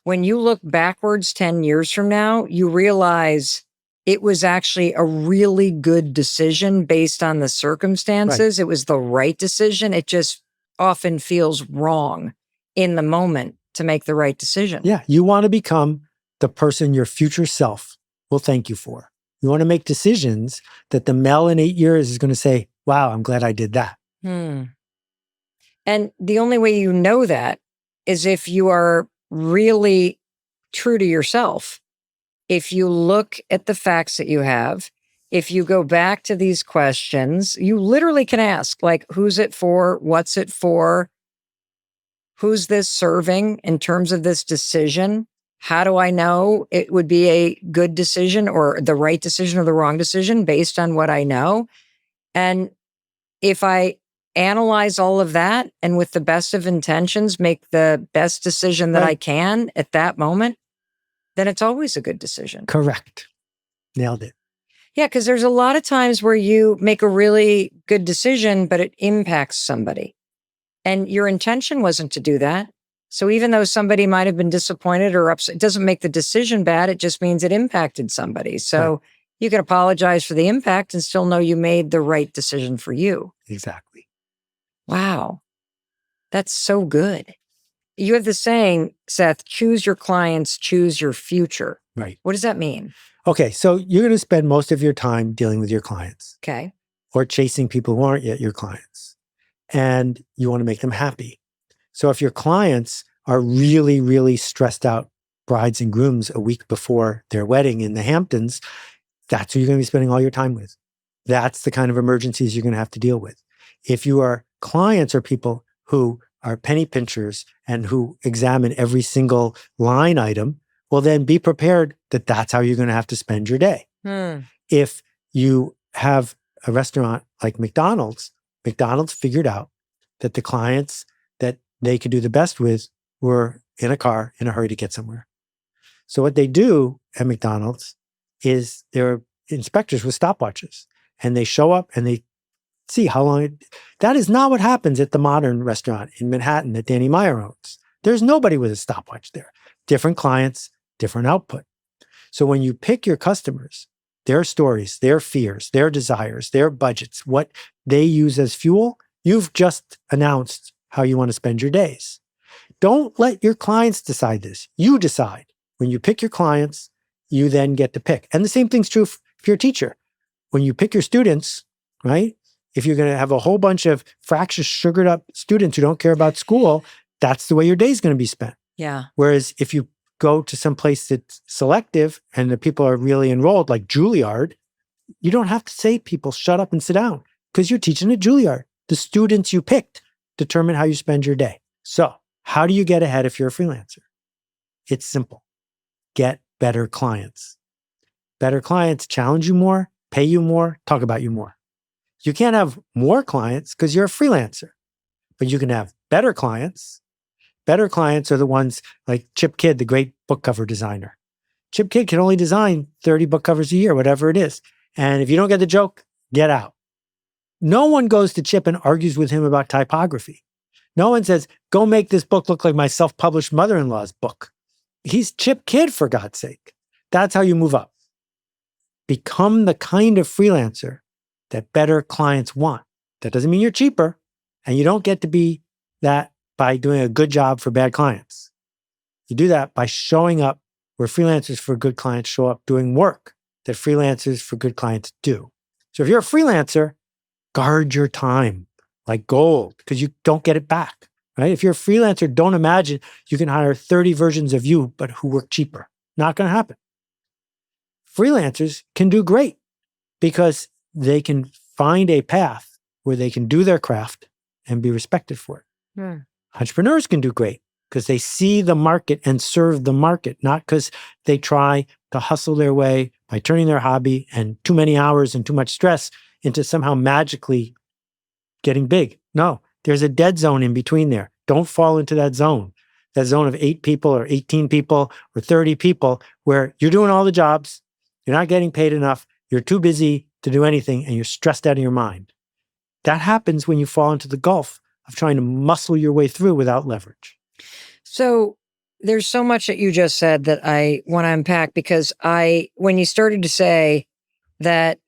when you look backwards 10 years from now, you realize it was actually a really good decision based on the circumstances. Right. It was the right decision. It just often feels wrong in the moment to make the right decision. Yeah, you want to become the person your future self will thank you for. You want to make decisions that the Mel in 8 years is going to say, wow, I'm glad I did that. And the only way you know that is if you are really true to yourself. If you look at the facts that you have, if you go back to these questions, you literally can ask, like, who's it for? What's it for? Who's this serving in terms of this decision? How do I know it would be a good decision or the right decision or the wrong decision based on what I know? And if I analyze all of that and with the best of intentions, make the best decision that I can at that moment, then it's always a good decision. Correct. Nailed it. Yeah, because there's a lot of times where you make a really good decision, but it impacts somebody. And your intention wasn't to do that. So even though somebody might have been disappointed or upset, it doesn't make the decision bad. It just means it impacted somebody. So you can apologize for the impact and still know you made the right decision for you. Exactly. Wow. That's so good. You have the saying, Seth, choose your clients, choose your future. Right. What does that mean? Okay. So you're going to spend most of your time dealing with your clients. Okay. Or chasing people who aren't yet your clients. And you want to make them happy. So if your clients are really, really stressed out brides and grooms a week before their wedding in the Hamptons, that's who you're going to be spending all your time with. That's the kind of emergencies you're going to have to deal with. If your clients are people who are penny pinchers and who examine every single line item, well, then be prepared that that's how you're going to have to spend your day. If you have a restaurant like McDonald's figured out that the clients that they could do the best with were in a car in a hurry to get somewhere. So what they do at McDonald's is there are inspectors with stopwatches, and they show up and they see how long that is not what happens at the Modern restaurant in Manhattan that Danny Meyer owns. There's nobody with a stopwatch there. Different clients, different output. So when you pick your customers, their stories, their fears, their desires, their budgets, what they use as fuel, you've just announced how you want to spend your days. Don't let your clients decide this. You decide. When you pick your clients, you then get to pick. And the same thing's true if you're a teacher. When you pick your students, right? If you're going to have a whole bunch of fractious, sugared up students who don't care about school, that's the way your day is going to be spent. Yeah. Whereas if you go to some place that's selective and the people are really enrolled, like Juilliard, you don't have to say to people, shut up and sit down, because you're teaching at Juilliard. The students you picked determine how you spend your day. So how do you get ahead if you're a freelancer? It's simple. Get better clients. Better clients challenge you more, pay you more, talk about you more. You can't have more clients because you're a freelancer, but you can have better clients. Better clients are the ones like Chip Kidd, the great book cover designer. Chip Kidd can only design 30 book covers a year, whatever it is. And if you don't get the joke, get out. No one goes to Chip and argues with him about typography. No one says, go make this book look like my self-published mother-in-law's book. He's Chip Kidd, for God's sake. That's how you move up. Become the kind of freelancer that better clients want. That doesn't mean you're cheaper, and you don't get to be that by doing a good job for bad clients. You do that by showing up where freelancers for good clients show up, doing work that freelancers for good clients do. So if you're a freelancer, guard your time like gold, because you don't get it back, right? If you're a freelancer, don't imagine you can hire 30 versions of you, but who work cheaper. Not going to happen. Freelancers can do great because they can find a path where they can do their craft and be respected for it. Hmm. Entrepreneurs can do great because they see the market and serve the market, not because they try to hustle their way by turning their hobby and too many hours and too much stress into somehow magically getting big. No, there's a dead zone in between there. Don't fall into that zone of 8 people or 18 people or 30 people where you're doing all the jobs, you're not getting paid enough, you're too busy to do anything, and you're stressed out of your mind. That happens when you fall into the gulf of trying to muscle your way through without leverage. So there's so much that you just said that I want to unpack, because when you started to say that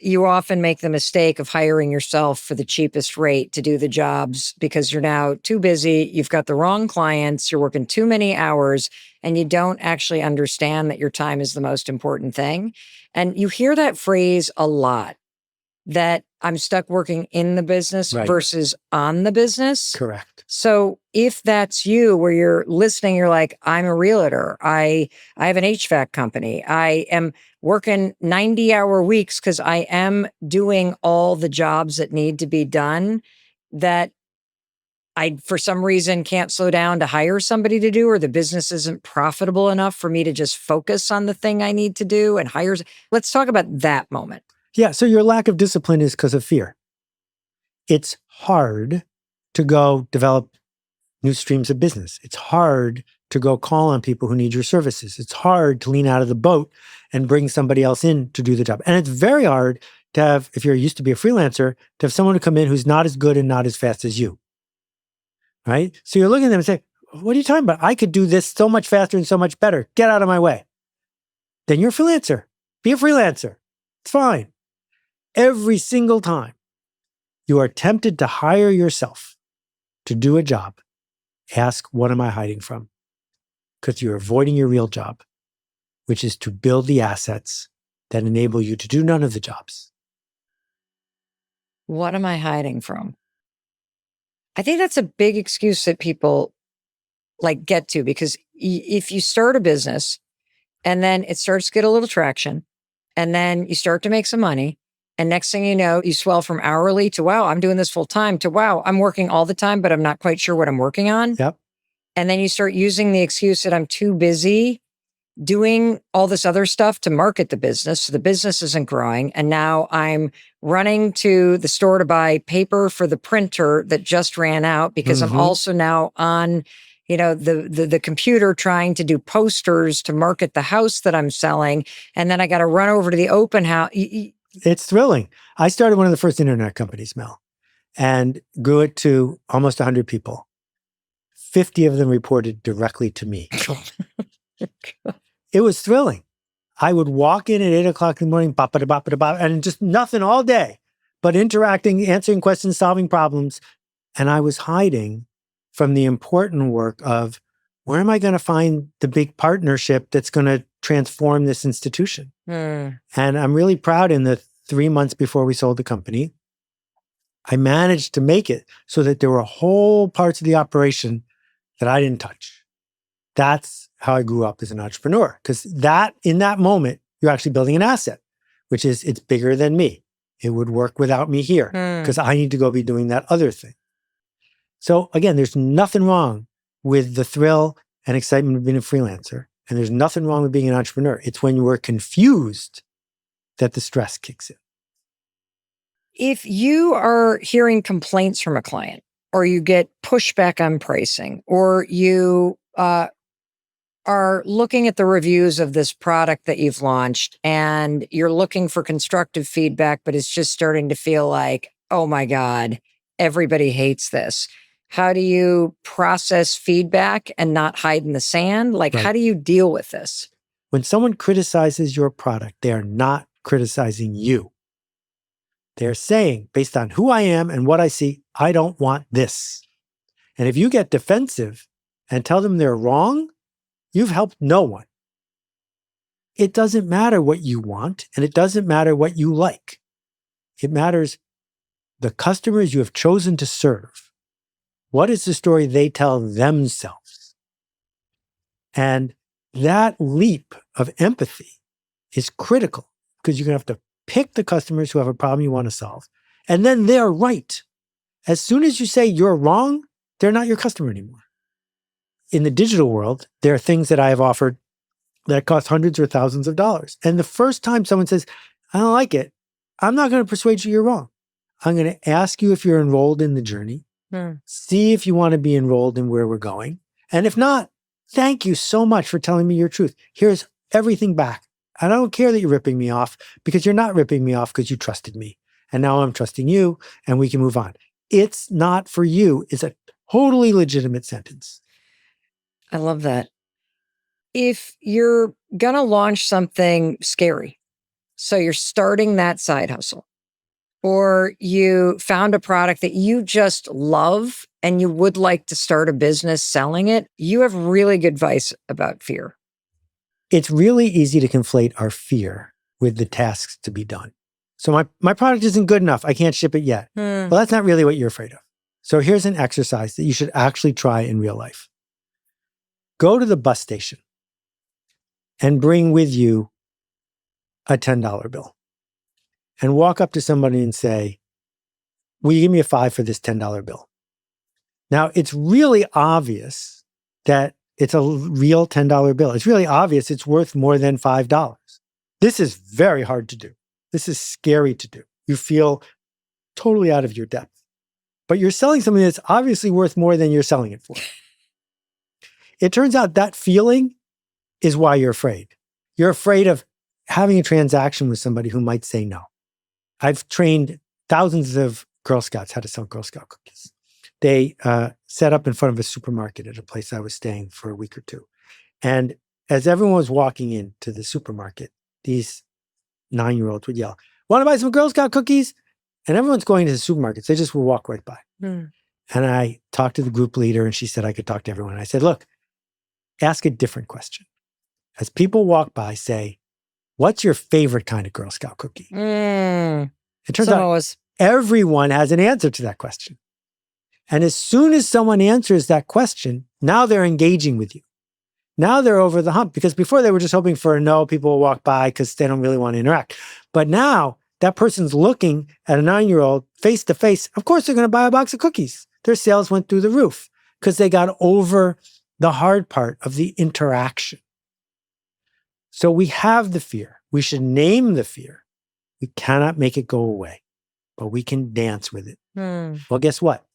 you often make the mistake of hiring yourself for the cheapest rate to do the jobs because you're now too busy, you've got the wrong clients, you're working too many hours, and you don't actually understand that your time is the most important thing. And you hear that phrase a lot, that I'm stuck working in the business versus on the business. Correct. So if that's you, where you're listening, you're like, I'm a realtor. I have an HVAC company. I am working 90-hour weeks because I am doing all the jobs that need to be done that I, for some reason, can't slow down to hire somebody to do, or the business isn't profitable enough for me to just focus on the thing I need to do and hire. Let's talk about that moment. Yeah, so your lack of discipline is because of fear. It's hard to go develop new streams of business. It's hard to go call on people who need your services. It's hard to lean out of the boat and bring somebody else in to do the job. And it's very hard to have, if you're used to be a freelancer, to have someone to come in who's not as good and not as fast as you, right? So you're looking at them and say, what are you talking about? I could do this so much faster and so much better. Get out of my way. Then you're a freelancer. Be a freelancer. It's fine. Every single time you are tempted to hire yourself to do a job, ask, what am I hiding from? Because you're avoiding your real job, which is to build the assets that enable you to do none of the jobs. What am I hiding from? I think that's a big excuse that people get to, because if you start a business and then it starts to get a little traction and then you start to make some money, and next thing you know, you swell from hourly to, wow, I'm doing this full time, to, wow, I'm working all the time, but I'm not quite sure what I'm working on. Yep. And then you start using the excuse that I'm too busy doing all this other stuff to market the business. So the business isn't growing. And now I'm running to the store to buy paper for the printer that just ran out, because I'm also now on, the computer trying to do posters to market the house that I'm selling. And then I got to run over to the open house. It's thrilling. I started one of the first internet companies, Mel, and grew it to almost 100 people. 50 of them reported directly to me. It was thrilling. I would walk in at 8 o'clock in the morning, and just nothing all day, but interacting, answering questions, solving problems. And I was hiding from the important work of where am I going to find the big partnership that's going to transform this institution? And I'm really proud in the 3 months before we sold the company, I managed to make it so that there were whole parts of the operation that I didn't touch. That's how I grew up as an entrepreneur. Because in that moment, you're actually building an asset, which is it's bigger than me. It would work without me here because I need to go be doing that other thing. So again, there's nothing wrong with the thrill and excitement of being a freelancer. And there's nothing wrong with being an entrepreneur. It's when you are confused that the stress kicks in. If you are hearing complaints from a client, or you get pushback on pricing, or you are looking at the reviews of this product that you've launched and you're looking for constructive feedback, but it's just starting to feel like, oh my God, everybody hates this. How do you process feedback and not hide in the sand? Like, Right. How do you deal with this? When someone criticizes your product, they are not criticizing you. They're saying, based on who I am and what I see, I don't want this. And if you get defensive and tell them they're wrong, you've helped no one. It doesn't matter what you want, and it doesn't matter what you like. It matters the customers you have chosen to serve. What is the story they tell themselves? And that leap of empathy is critical because you're going to have to pick the customers who have a problem you want to solve. And then they're right. As soon as you say you're wrong, they're not your customer anymore. In the digital world, there are things that I have offered that cost hundreds or thousands of dollars. And the first time someone says, I don't like it, I'm not going to persuade you you're wrong. I'm going to ask you if you're enrolled in the journey, see if you want to be enrolled in where we're going. And if not, thank you so much for telling me your truth. Here's everything back. I don't care that you're ripping me off because you're not ripping me off because you trusted me. And now I'm trusting you and we can move on. It's not for you. It's a totally legitimate sentence. I love that. If you're going to launch something scary, so you're starting that side hustle, or you found a product that you just love and you would like to start a business selling it, you have really good advice about fear. It's really easy to conflate our fear with the tasks to be done. So my product isn't good enough. I can't ship it yet. Well, that's not really what you're afraid of. So here's an exercise that you should actually try in real life. Go to the bus station and bring with you a $10 bill and walk up to somebody and say, will you give me a $5 for this $10 bill? Now, it's really obvious that it's a real $10 bill. It's really obvious it's worth more than $5. This is very hard to do. This is scary to do. You feel totally out of your depth. But you're selling something that's obviously worth more than you're selling it for. It turns out that feeling is why you're afraid. You're afraid of having a transaction with somebody who might say no. I've trained thousands of Girl Scouts how to sell Girl Scout cookies. They set up in front of a supermarket at a place I was staying for a week or two. And as everyone was walking into the supermarket, these 9-year-olds would yell, want to buy some Girl Scout cookies? And everyone's going to the supermarkets. They just will walk right by. And I talked to the group leader and she said I could talk to everyone. I said, look, ask a different question. As people walk by, say, what's your favorite kind of Girl Scout cookie? It turns out everyone has an answer to that question. And as soon as someone answers that question, now they're engaging with you. Now they're over the hump because before they were just hoping for a no, people will walk by because they don't really want to interact. But now that person's looking at a 9-year-old face to face. Of course, they're going to buy a box of cookies. Their sales went through the roof because they got over the hard part of the interaction. So we have the fear. We should name the fear. We cannot make it go away, but we can dance with it. Well, guess what?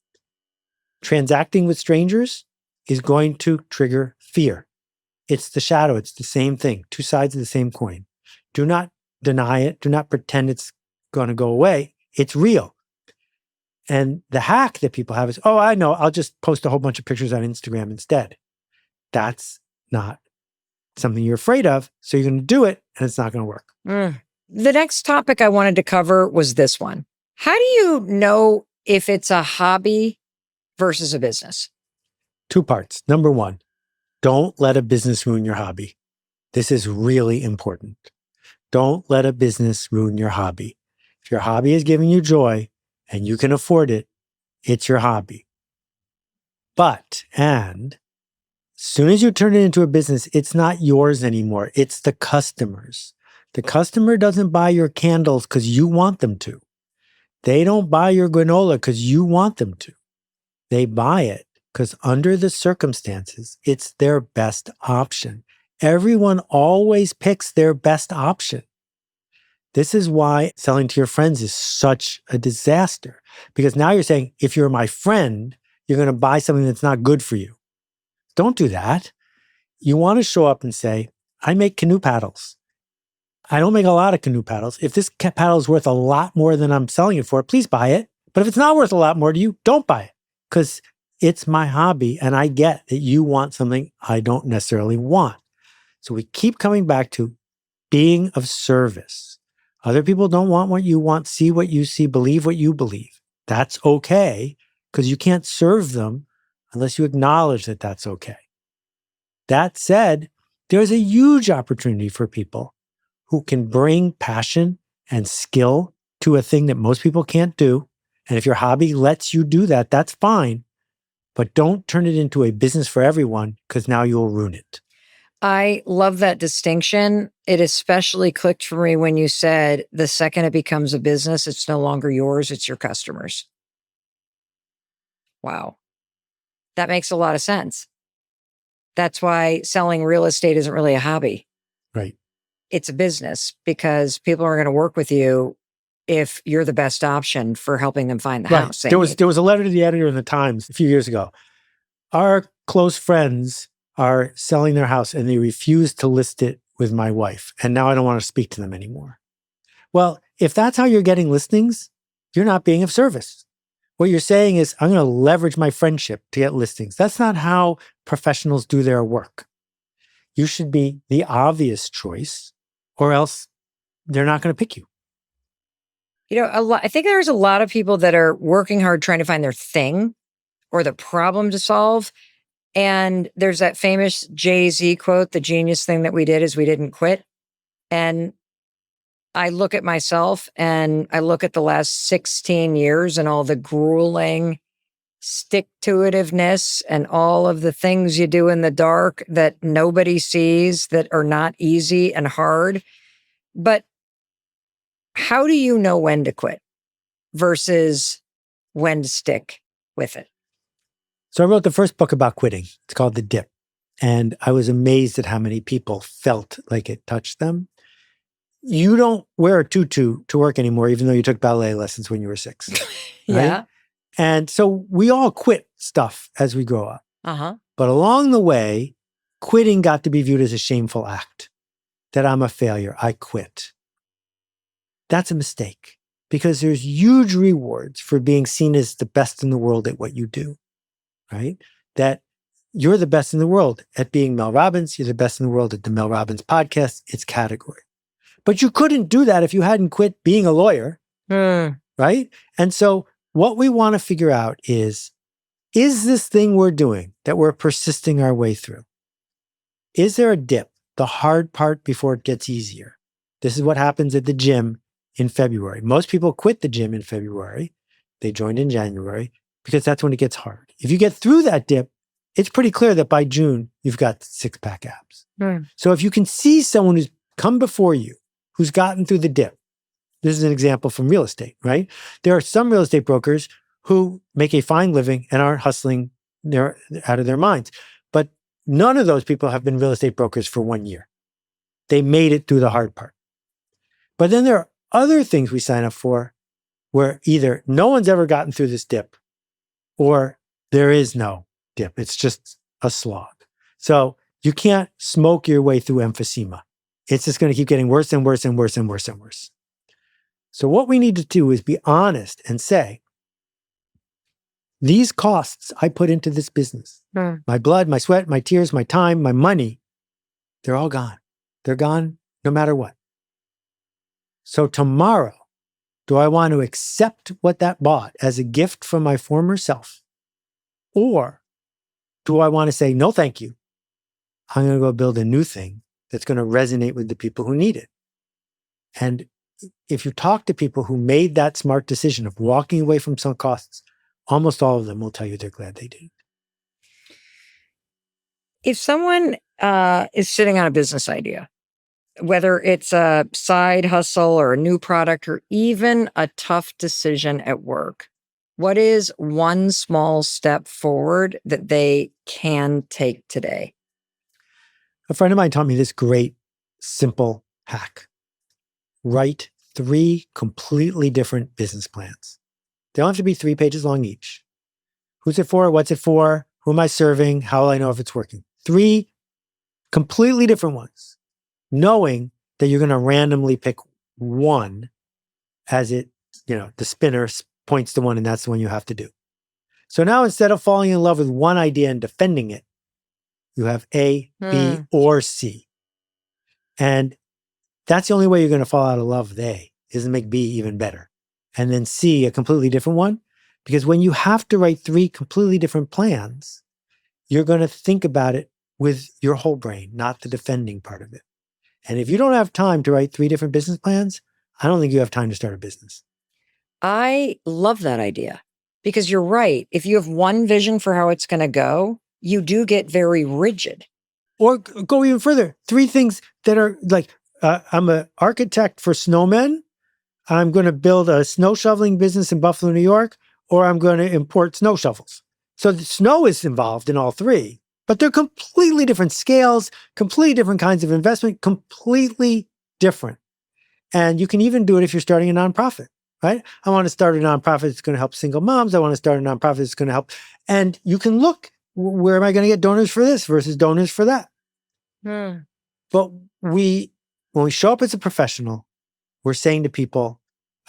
Transacting with strangers is going to trigger fear. It's the shadow. It's the same thing. Two sides of the same coin. Do not deny it. Do not pretend it's going to go away. It's real. And the hack that people have is, oh, I know, I'll just post a whole bunch of pictures on Instagram instead. That's not something you're afraid of. So you're going to do it and it's not going to work. The next topic I wanted to cover was this one. How do you know if it's a hobby versus a business? Two parts. Number one, don't let a business ruin your hobby. This is really important. Don't let a business ruin your hobby. If your hobby is giving you joy and you can afford it, it's your hobby. And as soon as you turn it into a business, it's not yours anymore. It's the customer's. The customer doesn't buy your candles because you want them to. They don't buy your granola because you want them to. They buy it because under the circumstances, it's their best option. Everyone always picks their best option. This is why selling to your friends is such a disaster, because now you're saying, if you're my friend, you're going to buy something that's not good for you. Don't do that. You want to show up and say, I make canoe paddles. I don't make a lot of canoe paddles. If this paddle is worth a lot more than I'm selling it for, please buy it. But if it's not worth a lot more to you, don't buy it, because it's my hobby and I get that you want something I don't necessarily want. So we keep coming back to being of service. Other people don't want what you want, see what you see, believe what you believe. That's okay, because you can't serve them unless you acknowledge that that's okay. That said, there's a huge opportunity for people who can bring passion and skill to a thing that most people can't do. And if your hobby lets you do that, that's fine. But don't turn it into a business for everyone, because now you'll ruin it. I love that distinction. It especially clicked for me when you said the second it becomes a business, it's no longer yours, it's your customers. Wow. That makes a lot of sense. That's why selling real estate isn't really a hobby. Right. It's a business, because people are going to work with you if you're the best option for helping them find the house. There was a letter to the editor in the Times a few years ago. Our close friends are selling their house and they refuse to list it with my wife. And now I don't want to speak to them anymore. Well, if that's how you're getting listings, you're not being of service. What you're saying is, I'm going to leverage my friendship to get listings. That's not how professionals do their work. You should be the obvious choice, or else they're not going to pick you. You know, I think there's a lot of people that are working hard trying to find their thing or the problem to solve. And there's that famous Jay-Z quote, the genius thing that we did is we didn't quit. And I look at myself and I look at the last 16 years and all the grueling stick-to-itiveness and all of the things you do in the dark that nobody sees, that are not easy and hard. But how do you know when to quit versus when to stick with it? So I wrote the first book about quitting. It's called The Dip. And I was amazed at how many people felt like it touched them. You don't wear a tutu to work anymore, even though you took ballet lessons when you were 6. Right? Yeah. And so we all quit stuff as we grow up. Uh-huh. But along the way, quitting got to be viewed as a shameful act, that I'm a failure, I quit. That's a mistake, because there's huge rewards for being seen as the best in the world at what you do, right? That you're the best in the world at being Mel Robbins. You're the best in the world at the Mel Robbins podcast. It's category. But you couldn't do that if you hadn't quit being a lawyer, right? And so what we want to figure out is this thing we're doing that we're persisting our way through, is there a dip, the hard part before it gets easier? This is what happens at the gym in February. Most people quit the gym in February. They joined in January because that's when it gets hard. If you get through that dip, it's pretty clear that by June, you've got six-pack abs. So if you can see someone who's come before you, who's gotten through the dip, this is an example from real estate, right? There are some real estate brokers who make a fine living and aren't hustling out of their minds. But none of those people have been real estate brokers for 1 year. They made it through the hard part. But then there are other things we sign up for where either no one's ever gotten through this dip or there is no dip. It's just a slog. So you can't smoke your way through emphysema. It's just going to keep getting worse and worse and worse and worse and worse. So what we need to do is be honest and say, these costs I put into this business, my blood, my sweat, my tears, my time, my money, they're all gone. They're gone no matter what. So tomorrow, do I want to accept what that bought as a gift from my former self? Or do I want to say, no, thank you? I'm going to go build a new thing that's going to resonate with the people who need it. And if you talk to people who made that smart decision of walking away from some costs, almost all of them will tell you they're glad they did. If someone is sitting on a business idea, whether it's a side hustle or a new product or even a tough decision at work, what is one small step forward that they can take today? A friend of mine taught me this great, simple hack. Write 3 completely different business plans. They don't have to be 3 pages long each. Who's it for? What's it for? Who am I serving? How will I know if it's working? 3 completely different ones, knowing that you're going to randomly pick one as it, the spinner points to one and that's the one you have to do. So now instead of falling in love with one idea and defending it, you have A, B, or C. And that's the only way you're going to fall out of love with A, is to make B even better. And then C, a completely different one. Because when you have to write 3 completely different plans, you're going to think about it with your whole brain, not the defending part of it. And if you don't have time to write 3 different business plans, I don't think you have time to start a business. I love that idea because you're right. If you have one vision for how it's going to go, you do get very rigid. Or go even further. 3 things that are like, I'm an architect for snowmen. I'm going to build a snow shoveling business in Buffalo, New York, or I'm going to import snow shovels. So the snow is involved in all 3, but they're completely different scales, completely different kinds of investment, completely different. And you can even do it if you're starting a nonprofit, right? I want to start a nonprofit that's going to help single moms. I want to start a nonprofit that's going to help. And you can look, where am I going to get donors for this versus donors for that? But when we show up as a professional, we're saying to people,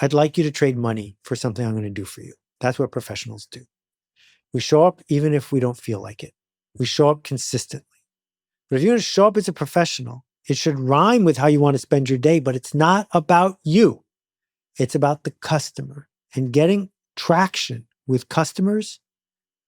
I'd like you to trade money for something I'm going to do for you. That's what professionals do. We show up even if we don't feel like it. We show up consistently. But if you're going to show up as a professional, it should rhyme with how you want to spend your day, but it's not about you. It's about the customer and getting traction with customers.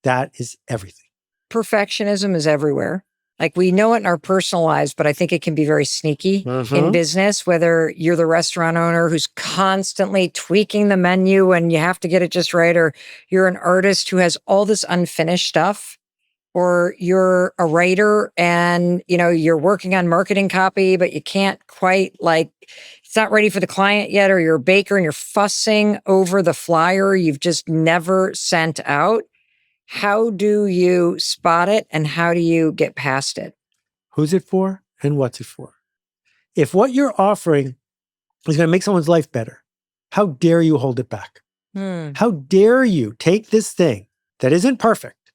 That is everything. Perfectionism is everywhere. Like we know it in our personal lives, but I think it can be very sneaky in business, whether you're the restaurant owner who's constantly tweaking the menu and you have to get it just right, or you're an artist who has all this unfinished stuff, or you're a writer and, you're working on marketing copy, but you can't quite it's not ready for the client yet, or you're a baker and you're fussing over the flyer you've just never sent out. How do you spot it and how do you get past it? Who's it for and what's it for? If what you're offering is going to make someone's life better, how dare you hold it back? How dare you take this thing that isn't perfect,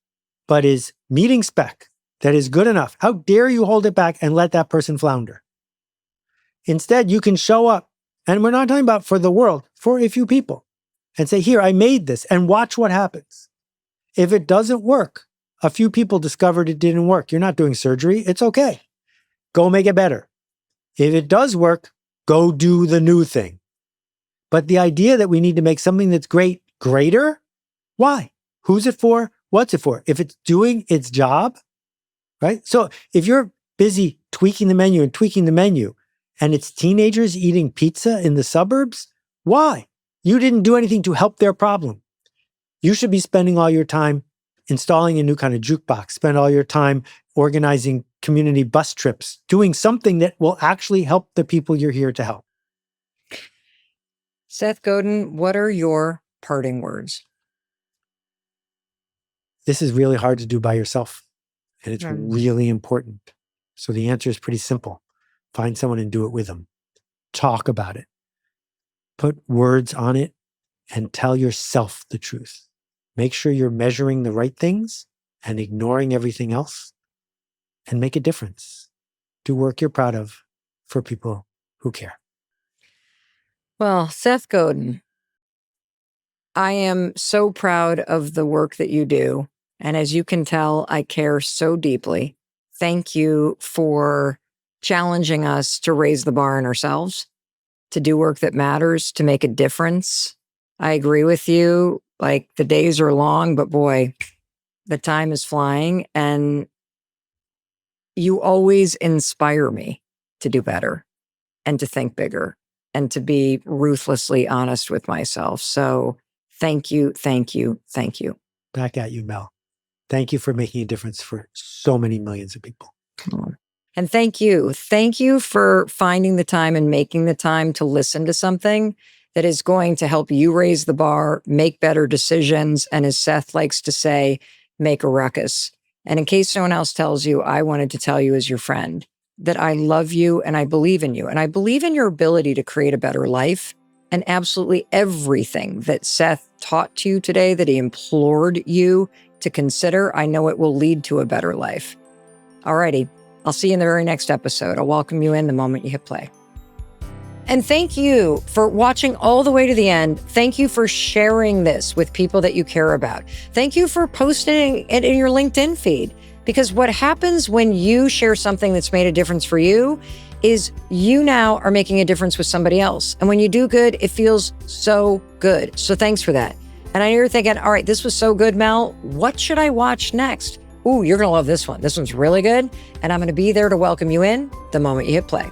but is meeting spec, that is good enough? How dare you hold it back and let that person flounder? Instead, you can show up, and we're not talking about for the world, for a few people, and say, here, I made this, and watch what happens. If it doesn't work, a few people discovered it didn't work. You're not doing surgery. It's okay. Go make it better. If it does work, go do the new thing. But the idea that we need to make something that's great, greater, why? Who's it for? What's it for? If it's doing its job, right? So if you're busy tweaking the menu and it's teenagers eating pizza in the suburbs, why? You didn't do anything to help their problem. You should be spending all your time installing a new kind of jukebox, spend all your time organizing community bus trips, doing something that will actually help the people you're here to help. Seth Godin, what are your parting words? This is really hard to do by yourself, and it's really important. So the answer is pretty simple. Find someone and do it with them. Talk about it. Put words on it and tell yourself the truth. Make sure you're measuring the right things and ignoring everything else, and make a difference. Do work you're proud of for people who care. Well, Seth Godin, I am so proud of the work that you do. And as you can tell, I care so deeply. Thank you for challenging us to raise the bar on ourselves, to do work that matters, to make a difference. I agree with you. The days are long, but boy, The time is flying, and you always inspire me to do better and to think bigger and to be ruthlessly honest with myself. So thank you, thank you, thank you. Back at you, Mel. Thank you for making a difference for so many millions of people. And thank you. Thank you for finding the time and making the time to listen to something that is going to help you raise the bar, make better decisions, and as Seth likes to say, make a ruckus. And in case no one else tells you, I wanted to tell you as your friend that I love you and I believe in you. And I believe in your ability to create a better life. And absolutely everything that Seth taught to you today, that he implored you to consider, I know it will lead to a better life. Alrighty, I'll see you in the very next episode. I'll welcome you in the moment you hit play. And thank you for watching all the way to the end. Thank you for sharing this with people that you care about. Thank you for posting it in your LinkedIn feed. Because what happens when you share something that's made a difference for you is you now are making a difference with somebody else. And when you do good, it feels so good. So thanks for that. And I know you're thinking, all right, this was so good, Mel. What should I watch next? Ooh, you're going to love this one. This one's really good. And I'm going to be there to welcome you in the moment you hit play.